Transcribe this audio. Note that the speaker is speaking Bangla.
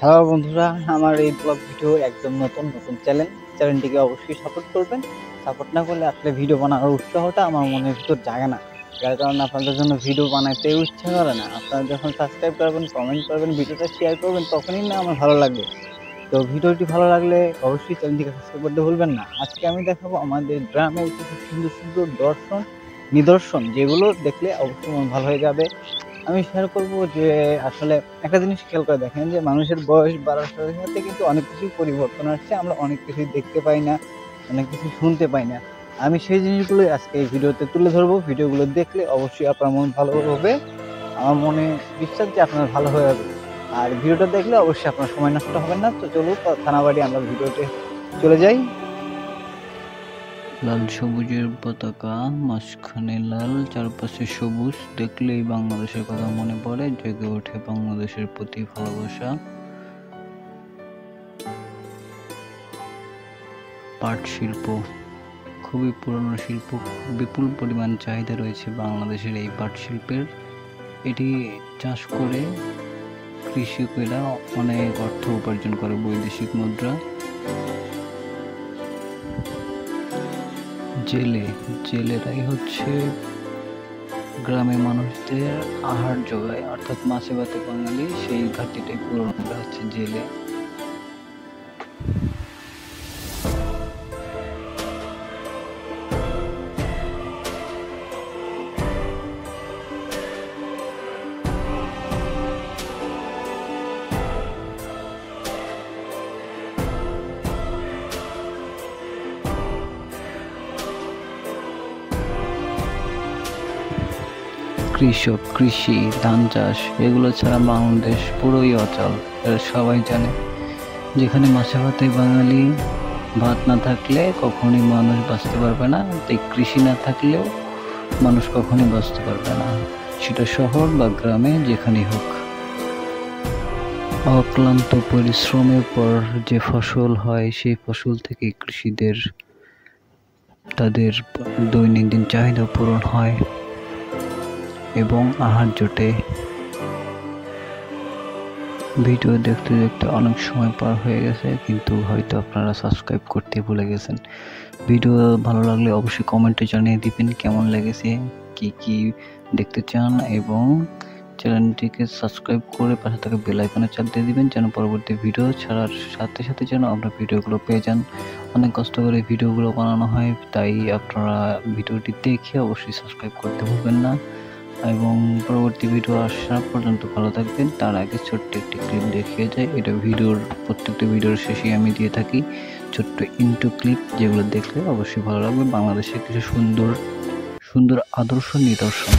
হ্যালো বন্ধুরা, আমার এই ব্লগ ভিডিও একদম নতুন চ্যানেলটিকে অবশ্যই সাপোর্ট করবেন। সাপোর্ট না করলে আসলে ভিডিও বানানোর উৎসাহটা আমার মনের ভিতর জাগে না, যার কারণে আপনাদের জন্য ভিডিও বানাতে ইচ্ছা করে না। আপনারা যখন সাবস্ক্রাইব করবেন, কমেন্ট করবেন, ভিডিওটা শেয়ার করবেন, তখনই না আমার ভালো লাগবে। তো ভিডিওটি ভালো লাগলে অবশ্যই চ্যানেলটিকে সাবস্ক্রাইব করতে ভুলবেন না। আজকে আমি দেখাবো আমাদের গ্রামের কিছু সুন্দর সুন্দর নিদর্শন, যেগুলো দেখলে অবশ্যই মন ভালো হয়ে যাবে। আমি শেয়ার করব যে আসলে একটা জিনিস খেয়াল করে দেখেন যে মানুষের বয়স বাড়ার সাথে সাথে কিন্তু অনেক কিছুই পরিবর্তন আসছে। আমরা অনেক কিছুই দেখতে পাই না, অনেক কিছু শুনতে পাই না। আমি সেই জিনিসগুলোই আজকে এই ভিডিওতে তুলে ধরবো। ভিডিওগুলো দেখলে অবশ্যই আপনার মন ভালো হবে। আমার মনে বিশ্বাস যে আপনার ভালো হয়ে যাবে। আর ভিডিওটা দেখলে অবশ্যই আপনার সময় নষ্ট হবে না। তো চলুন থানাবাড়ি আমরা ভিডিওতে চলে যাই। লাল সবুজের পতাকা, মাঝখানে লাল, চারপাশে সবুজ, দেখলেই বাংলাদেশের কথা মনে পড়ে, জেগে ওঠে বাংলাদেশের প্রতি ভালোবাসা। পাট শিল্প খুবই পুরনো শিল্প, বিপুল পরিমাণ চাহিদা রয়েছে বাংলাদেশের এই পাট শিল্পের। এটি চাষ করে কৃষকেরা অনেক অর্থ উপার্জন করে, বৈদেশিক মুদ্রা। জেলেরাই হচ্ছে গ্রামের মানুষদের আহার যোগায়, অর্থাৎ মাছে ভাতে বাঙালি, সেই ঘাটতিটাই পূরণ করা হচ্ছে জেলে। কৃষি, ধান চাষ, এগুলো ছাড়া বাংলাদেশ পুরোই অচল, এটা সবাই জানে। যেখানে মাছে ভাতে বাঙালি, ভাত না থাকলে কখনোই মানুষ বাঁচতে পারবে না, তাই কৃষি না থাকলেও মানুষ কখনোই বাঁচতে পারবে না, সেটা শহর বা গ্রামে যেখানেই হোক। অক্লান্ত পরিশ্রমের পর যে ফসল হয়, সেই ফসল থেকে কৃষিদের তাদের দৈনন্দিন চাহিদা পূরণ হয় এবং আহার জোটে। ভিডিও দেখতে দেখতে অনেক সময় পার হয়ে গেছে, কিন্তু হয়তো আপনারা সাবস্ক্রাইব করতে ভুলে গেছেন। ভিডিও ভালো লাগলে অবশ্যই কমেন্টে জানিয়ে দিবেন কেমন লেগেছে, কি দেখতে চান, এবং চ্যানেলটিকে সাবস্ক্রাইব করে পাশে থাকা বেল আইকনে চাপ দিয়ে দিবেন, যেন পরবর্তী ভিডিও ছাড়ার সাথে সাথে যেন আপনারা ভিডিওগুলো পেয়ে যান। অনেক কষ্ট করে ভিডিওগুলো বানানো হয়, তাই আপনারা ভিডিওটি দেখে অবশ্যই সাবস্ক্রাইব করতে ভুলবেন না, এবং পরবর্তী ভিডিও আসা পর্যন্ত ভালো থাকবেন। তার আগে ছোট্ট একটি ক্লিপ দেখিয়ে যায়, এটা প্রত্যেকটা ভিডিওর শেষে আমি দিয়ে থাকি ছোট্ট ইন্ট্রো ক্লিপ, যেগুলো দেখলে অবশ্যই ভালো লাগবে। বাংলাদেশের কিছু সুন্দর সুন্দর আদর্শ নিদর্শন।